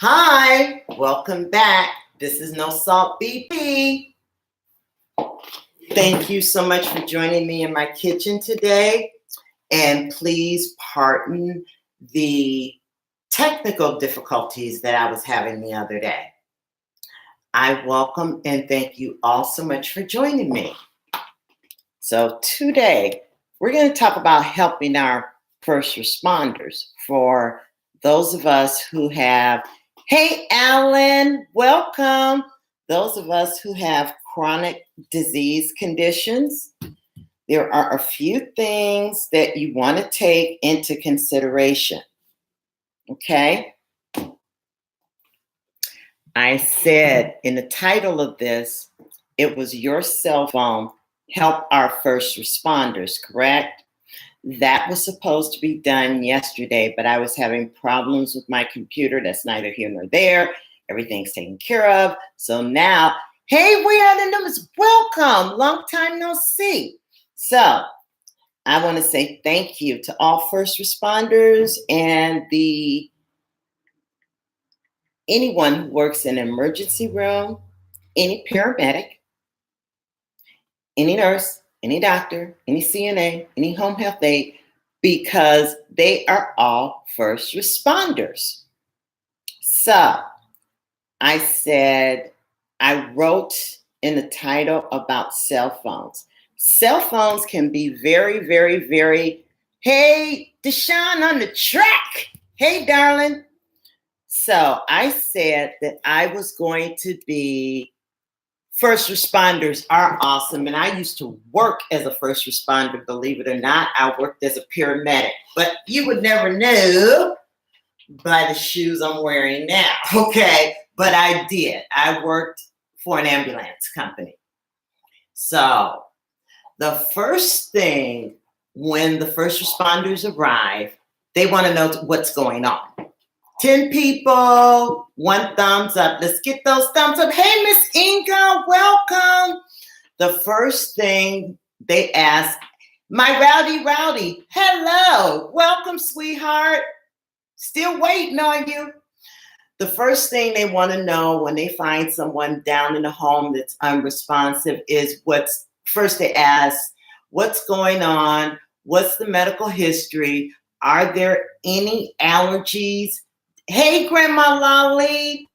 Hi, welcome back. This is No Salt BP. Thank you so much for joining me in my kitchen today. And please pardon the technical difficulties that I was having the other day. I welcome and thank you all so much for joining me. So today, we're going to talk about helping our first responders. For those of us who have, hey Alan, welcome. Those of us who have chronic disease conditions, there are a few things that you want to take into consideration. Okay? I said in the title of this, it was your cell phone help our first responders, correct? That was supposed to be done yesterday, but I was having problems with my computer. That's neither here nor there. Everything's taken care of. So now, hey, we are the numbers. Welcome. Long time no see. So I want to say thank you to all first responders and anyone who works in an emergency room, any paramedic, any nurse, any doctor, any CNA, any home health aide, because they are all first responders. So I said, I wrote in the title about cell phones. Cell phones can be very, very, very, hey, Deshaun on the track. Hey, darling. So I said that I was going to be first responders are awesome. And I used to work as a first responder, believe it or not. I worked as a paramedic, but you would never know by the shoes I'm wearing now. Okay. But I did. I worked for an ambulance company. So the first thing when the first responders arrive, they want to know what's going on. 10 people, 1 thumbs up. Let's get those thumbs up. Hey, Miss Inga, welcome. The first thing they ask, my rowdy, hello. Welcome, sweetheart. Still waiting on you. The first thing they want to know when they find someone down in the home that's unresponsive is first they ask, what's going on? What's the medical history? Are there any allergies? Hey, Grandma Lolly.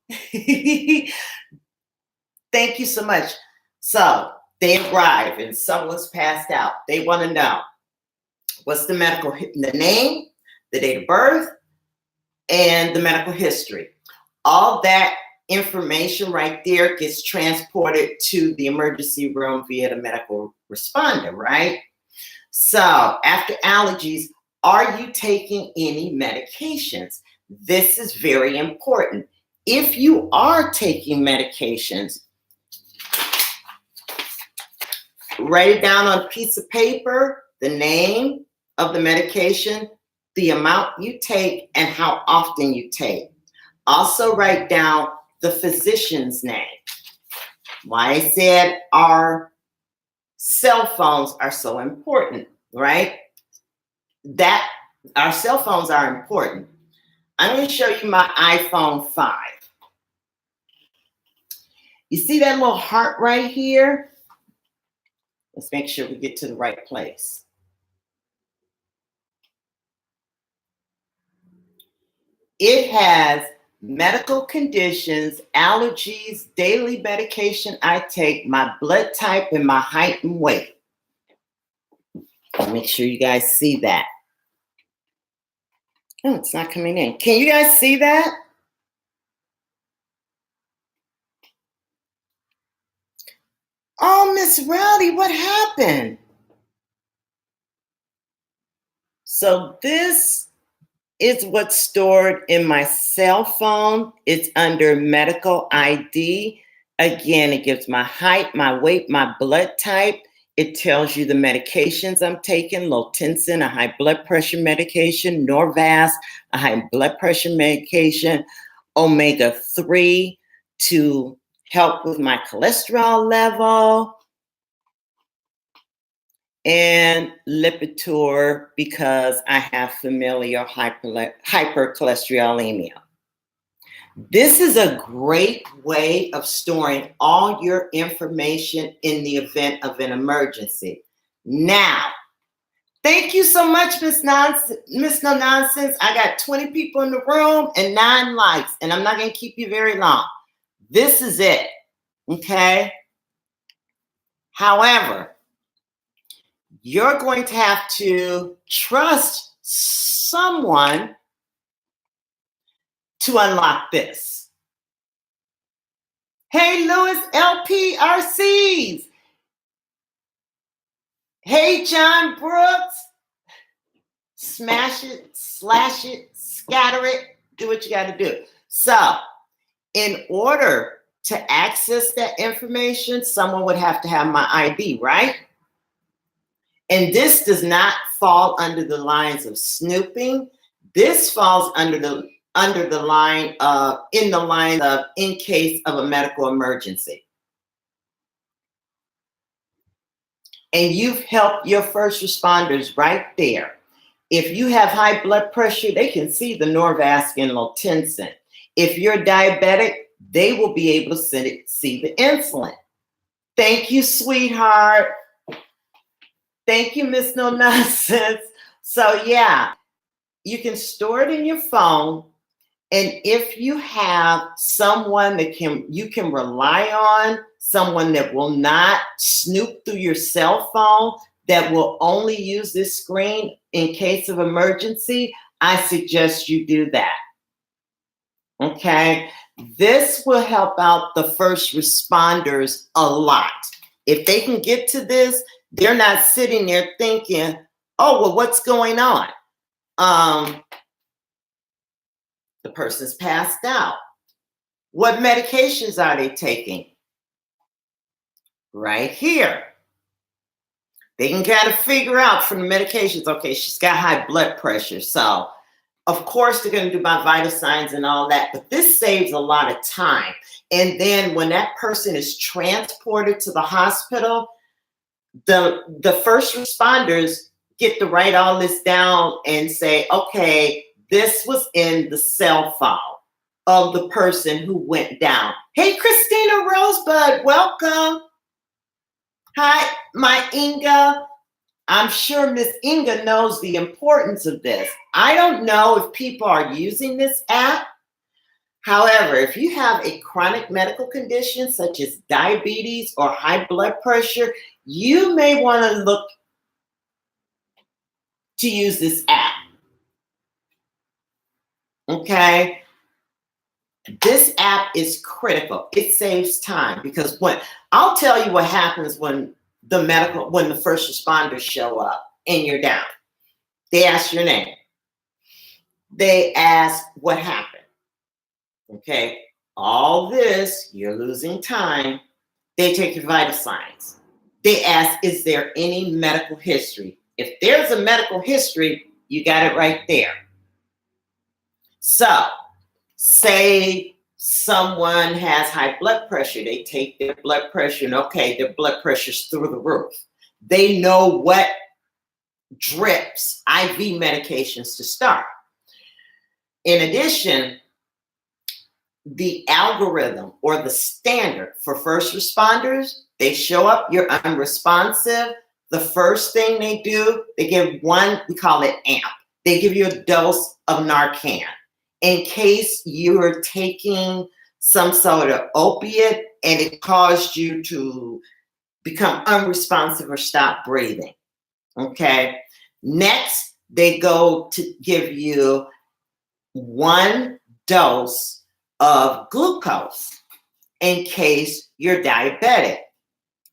Thank you so much. So they arrive and someone's passed out. They want to know what's the name, the date of birth, and the medical history. All that information right there gets transported to the emergency room via the medical responder, right? So after allergies, are you taking any medications? This is very important. If you are taking medications, write it down on a piece of paper, the name of the medication, the amount you take, and how often you take. Also write down the physician's name. Why I said our cell phones are so important, right? That our cell phones are important. I'm going to show you my iPhone 5. You see that little heart right here? Let's make sure we get to the right place. It has medical conditions, allergies, daily medication I take, my blood type, and my height and weight. Make sure you guys see that. Oh, it's not coming in. Can you guys see that? Oh, Miss Rowdy, what happened? So this is what's stored in my cell phone. It's under medical ID. Again, it gives my height, my weight, my blood type. It tells you the medications I'm taking, Lotensin, a high blood pressure medication, Norvasc, a high blood pressure medication, omega-3 to help with my cholesterol level, and Lipitor because I have familial hypercholesterolemia. This is a great way of storing all your information in the event of an emergency. Now, thank you so much, Miss No Nonsense. I got 20 people in the room and 9 likes, and I'm not going to keep you very long. This is it, okay? However, you're going to have to trust someone to unlock this. Hey, Louis LPRCs. Hey, John Brooks. Smash it, slash it, scatter it, do what you got to do. So, in order to access that information, someone would have to have my ID, right? And this does not fall under the lines of snooping. This falls under the line of in case of a medical emergency. And you've helped your first responders right there. If you have high blood pressure, they can see the norvascular-tensin. If you're diabetic, they will be able to see the insulin. Thank you, sweetheart. Thank you, Miss No Nonsense. So yeah, you can store it in your phone. And if you have someone that you can rely on, someone that will not snoop through your cell phone, that will only use this screen in case of emergency, I suggest you do that. Okay? This will help out the first responders a lot. If they can get to this, they're not sitting there thinking, oh, well, what's going on? The person's passed out. What medications are they taking? Right here. They can kind of figure out from the medications, okay, she's got high blood pressure. So, of course, they're going to do my vital signs and all that, but this saves a lot of time. And then when that person is transported to the hospital, the first responders get to write all this down and say, okay, this was in the cell phone of the person who went down. Hey, Christina Rosebud, welcome. Hi, my Inga. I'm sure Miss Inga knows the importance of this. I don't know if people are using this app. However, if you have a chronic medical condition such as diabetes or high blood pressure, you may want to look to use this app. Okay? This app is critical. It saves time because I'll tell you what happens when the first responders show up and you're down. They ask your name. They ask what happened. Okay? All this, you're losing time. They take your vital signs. They ask, is there any medical history? If there's a medical history, you got it right there. So, say someone has high blood pressure. They take their blood pressure and okay, their blood pressure's through the roof. They know what drips, IV medications to start. In addition, the algorithm or the standard for first responders, they show up, you're unresponsive. The first thing they do, they give we call it AMP. They give you a dose of Narcan in case you're taking some sort of opiate and it caused you to become unresponsive or stop breathing. Okay. Next, they go to give you 1 dose of glucose in case you're diabetic,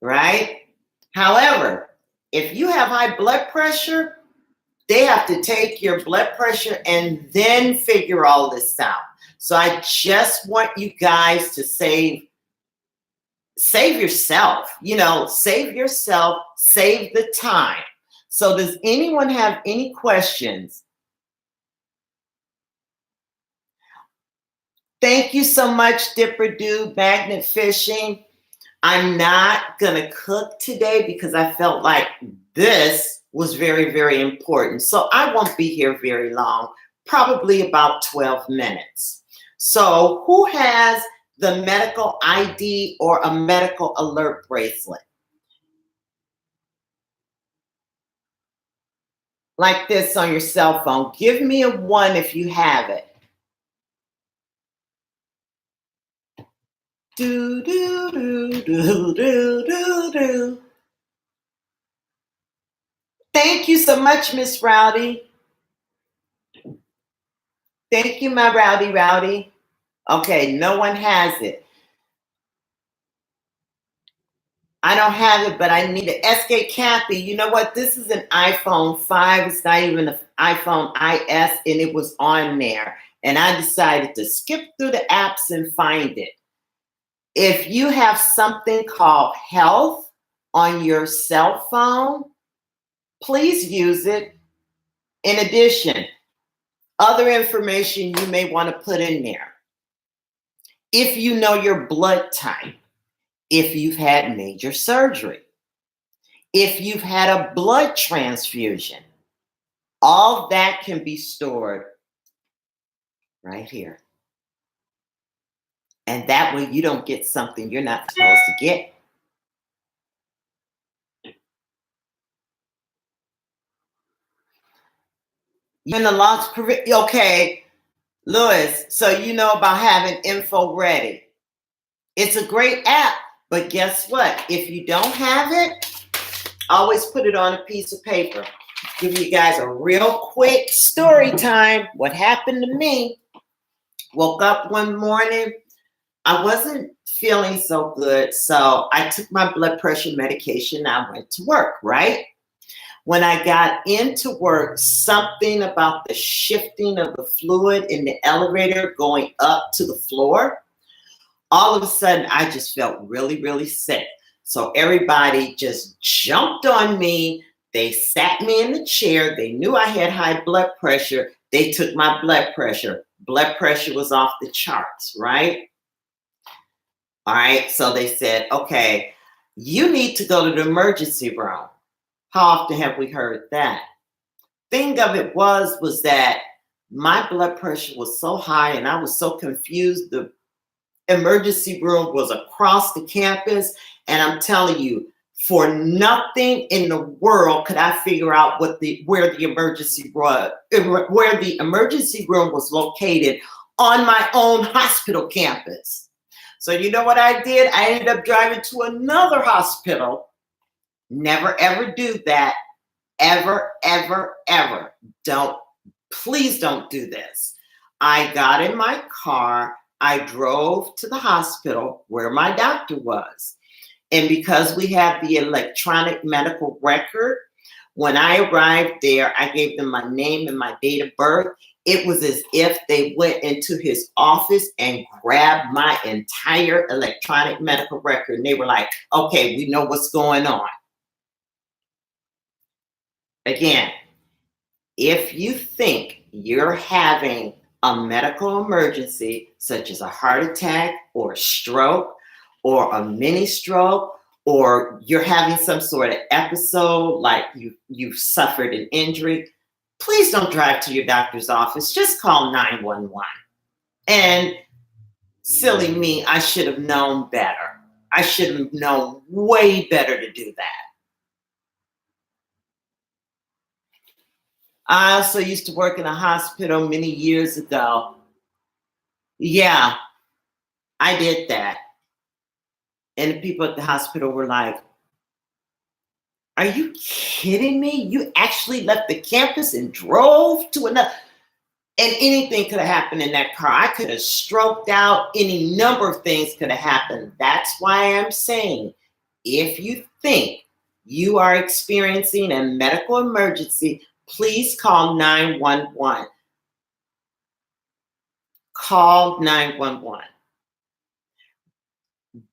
right? However, if you have high blood pressure, they have to take your blood pressure and then figure all this out. So I just want you guys to save yourself, save yourself, save the time. So does anyone have any questions? Thank you so much, Dipper Dude, Magnet Fishing. I'm not going to cook today because I felt like this was very, very important. So I won't be here very long, probably about 12 minutes. So who has the medical ID or a medical alert bracelet? Like this on your cell phone. Give me a 1 if you have it. Do, do, do, do, do, do, do. Thank you so much, Miss Rowdy. Thank you, my Rowdy. Okay, no one has it. I don't have it, but I need it. SK Cappy, you know what? This is an iPhone 5. It's not even an iPhone IS, and it was on there. And I decided to skip through the apps and find it. If you have something called health on your cell phone, please use it. In addition, other information you may want to put in there. If you know your blood type, if you've had major surgery, if you've had a blood transfusion, all that can be stored right here. And that way you don't get something you're not supposed to get. You're in the launch, okay, Louis, so you know about having info ready. It's a great app, but guess what? If you don't have it, always put it on a piece of paper. Give you guys a real quick story time. What happened to me? Woke up one morning. I wasn't feeling so good, so I took my blood pressure medication. I went to work, right? When I got into work, something about the shifting of the fluid in the elevator going up to the floor, all of a sudden, I just felt really, really sick. So everybody just jumped on me. They sat me in the chair. They knew I had high blood pressure. They took my blood pressure. Blood pressure was off the charts, right? All right. So they said, okay, you need to go to the emergency room. How often have we heard that? Thing of it was that my blood pressure was so high and I was so confused. The emergency room was across the campus, and I'm telling you, for nothing in the world could I figure out where the emergency room was located on my own hospital campus. So you know what I did? I ended up driving to another hospital. Never ever do that. Ever, ever, ever. Please don't do this. I got in my car. I drove to the hospital where my doctor was. And because we have the electronic medical record, when I arrived there, I gave them my name and my date of birth. It was as if they went into his office and grabbed my entire electronic medical record. And they were like, okay, we know what's going on. Again, if you think you're having a medical emergency, such as a heart attack or a stroke or a mini stroke, or you're having some sort of episode like you've suffered an injury, please don't drive to your doctor's office. Just call 911. And silly me, I should have known better. I should have known way better to do that. I also used to work in a hospital many years ago. Yeah, I did that. And the people at the hospital were like, are you kidding me? You actually left the campus and drove to another. And anything could have happened in that car. I could have stroked out. Any number of things could have happened. That's why I'm saying, if you think you are experiencing a medical emergency, please call 911. Call 911.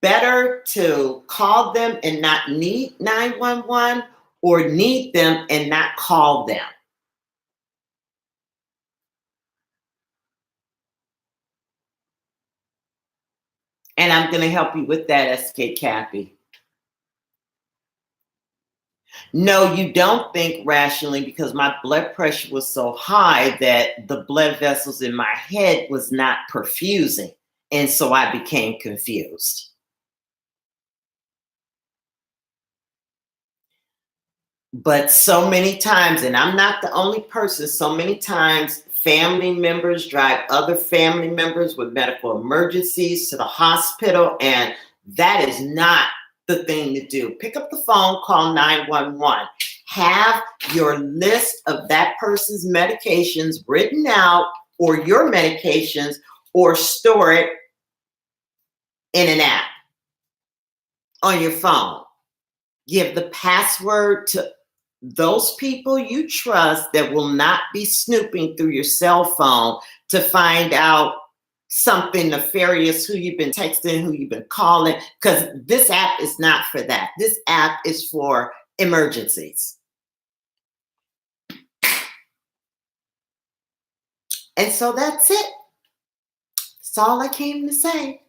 Better to call them and not need 911 or need them and not call them. And I'm going to help you with that, SK Cappy. No, you don't think rationally because my blood pressure was so high that the blood vessels in my head was not perfusing. And so I became confused. But so many times, and I'm not the only person, so many times family members drive other family members with medical emergencies to the hospital, and that is not the thing to do. Pick up the phone, call 911. Have your list of that person's medications written out, or your medications, or store it in an app on your phone. Give the password to those people you trust that will not be snooping through your cell phone to find out something nefarious, who you've been texting, who you've been calling, because this app is not for that. This app is for emergencies. And so that's it. That's all I came to say.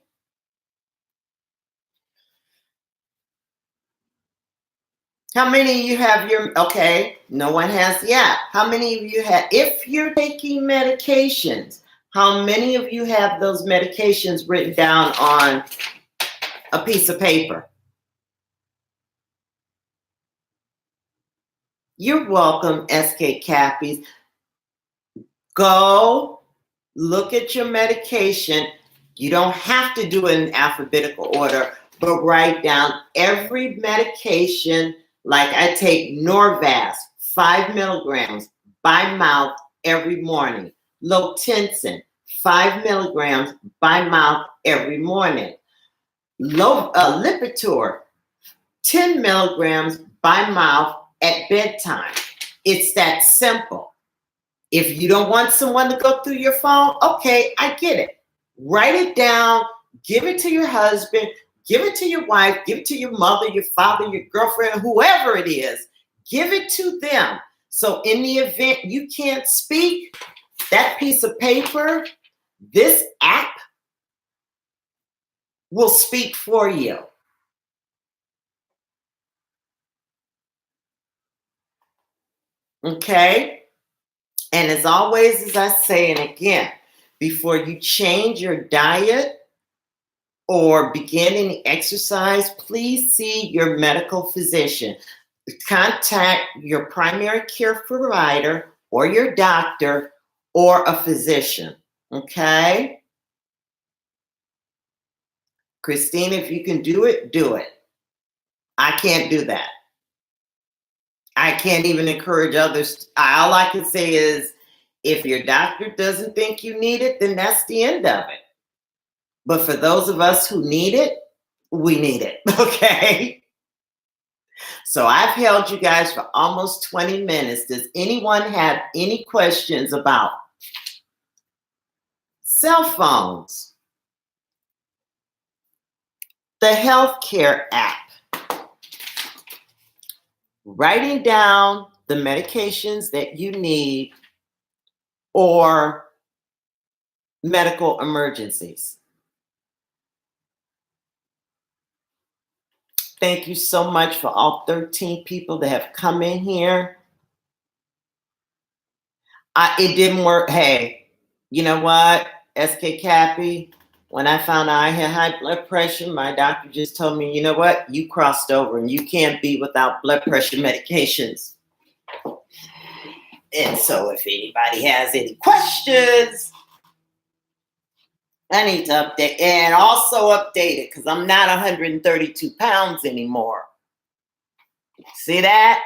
How many of you have your, okay, no one has the app. How many of you have, if you're taking medications, how many of you have those medications written down on a piece of paper? You're welcome, SK Cappies. Go look at your medication. You don't have to do it in alphabetical order, but write down every medication. Like I take Norvasc, 5 milligrams by mouth every morning. Lotensin, 5 milligrams by mouth every morning. Lipitor, 10 milligrams by mouth at bedtime. It's that simple. If you don't want someone to go through your phone, okay, I get it. Write it down, give it to your husband, give it to your wife, give it to your mother, your father, your girlfriend, whoever it is. Give it to them. So in the event you can't speak, that piece of paper, this app will speak for you. Okay? And as always, as I say, and again, before you change your diet or begin any exercise, please see your medical physician. Contact your primary care provider or your doctor or a physician. Okay? Christine, if you can do it, do it. I can't do that. I can't even encourage others. All I can say is if your doctor doesn't think you need it, then that's the end of it. But for those of us who need it, we need it. Okay? So I've held you guys for almost 20 minutes. Does anyone have any questions about cell phones, the healthcare app, writing down the medications that you need, or medical emergencies? Thank you so much for all 13 people that have come in here. It didn't work. Hey, you know what, SK Cappy? When I found out I had high blood pressure, my doctor just told me, you know what? You crossed over and you can't be without blood pressure medications. And so if anybody has any questions, I need to update and also update it because I'm not 132 pounds anymore. See that?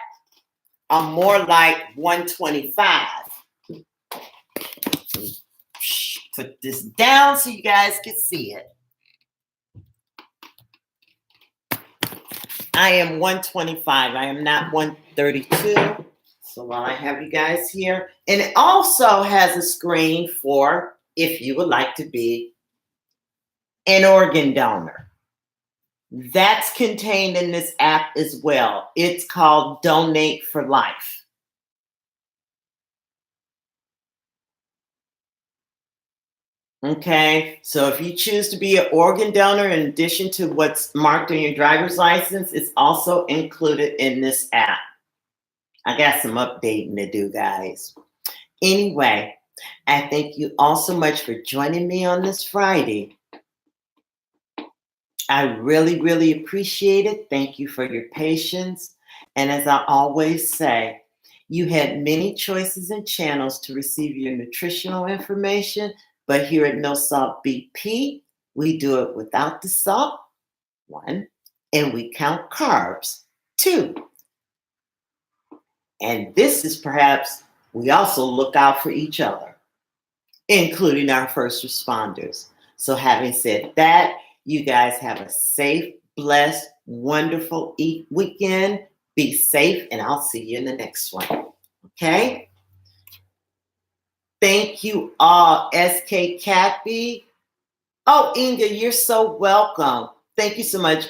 I'm more like 125. Put this down so you guys can see it. I am 125. I am not 132. So while I have you guys here, and it also has a screen for if you would like to be an organ donor. That's contained in this app as well. It's called Donate for Life. Okay, so if you choose to be an organ donor, in addition to what's marked on your driver's license, it's also included in this app. I got some updating to do, guys. Anyway, I thank you all so much for joining me on this Friday. I really, really appreciate it. Thank you for your patience. And as I always say, you had many choices and channels to receive your nutritional information, but here at No Salt BP, we do it without the salt, 1, and we count carbs, 2. And this is perhaps we also look out for each other, including our first responders. So having said that, you guys have a safe, blessed, wonderful weekend. Be safe, and I'll see you in the next one. Okay? Thank you all, SK Cappy. Oh, Inga, you're so welcome. Thank you so much.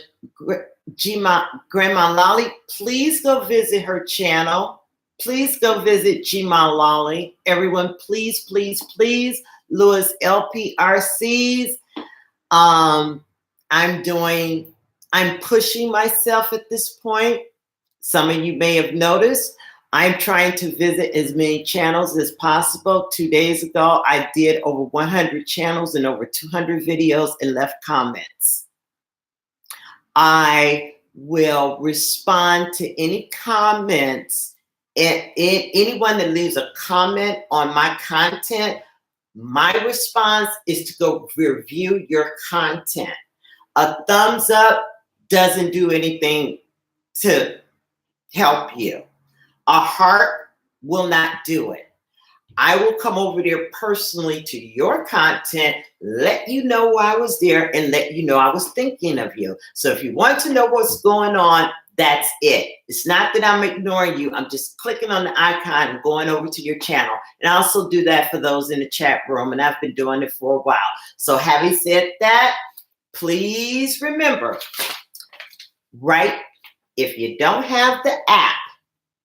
Grandma Lolly, please go visit her channel. Please go visit Gma Lolly. Everyone, please, please, please. Lewis LPRCs. I'm pushing myself at this point. Some of you may have noticed. I'm trying to visit as many channels as possible. 2 days ago, I did over 100 channels and over 200 videos and left comments. I will respond to any comments. And anyone that leaves a comment on my content, my response is to go review your content. A thumbs up doesn't do anything to help you. A heart will not do it. I will come over there personally to your content, let you know why I was there, and let you know I was thinking of you. So if you want to know what's going on, that's it. It's not that I'm ignoring you. I'm just clicking on the icon and going over to your channel. And I also do that for those in the chat room, and I've been doing it for a while. So having said that, please remember, right, if you don't have the app,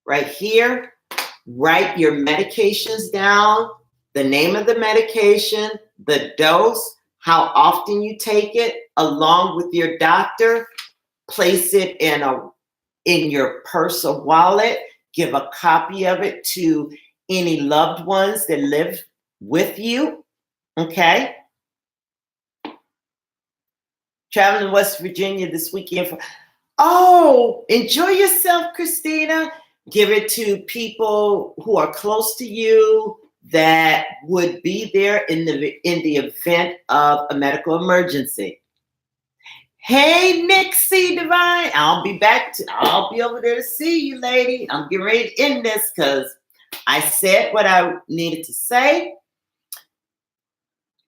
right here, write your medications down, the name of the medication, the dose, how often you take it, along with your doctor. Place it in your purse or wallet. Give a copy of it to any loved ones that live with you. Okay? Traveling to West Virginia this weekend. Oh, enjoy yourself, Christina. Give it to people who are close to you that would be there in the event of a medical emergency. Hey, Nixie Divine, I'll be over there to see you, lady. I'm getting ready to end this because I said what I needed to say.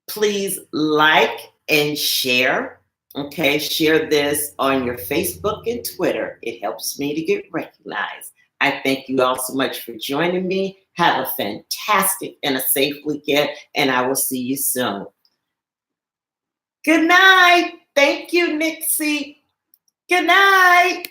Please like and share. Okay, share this on your Facebook and Twitter. It helps me to get recognized. I thank you all so much for joining me. Have a fantastic and a safe weekend, and I will see you soon. Good night. Thank you, Nixie. Good night.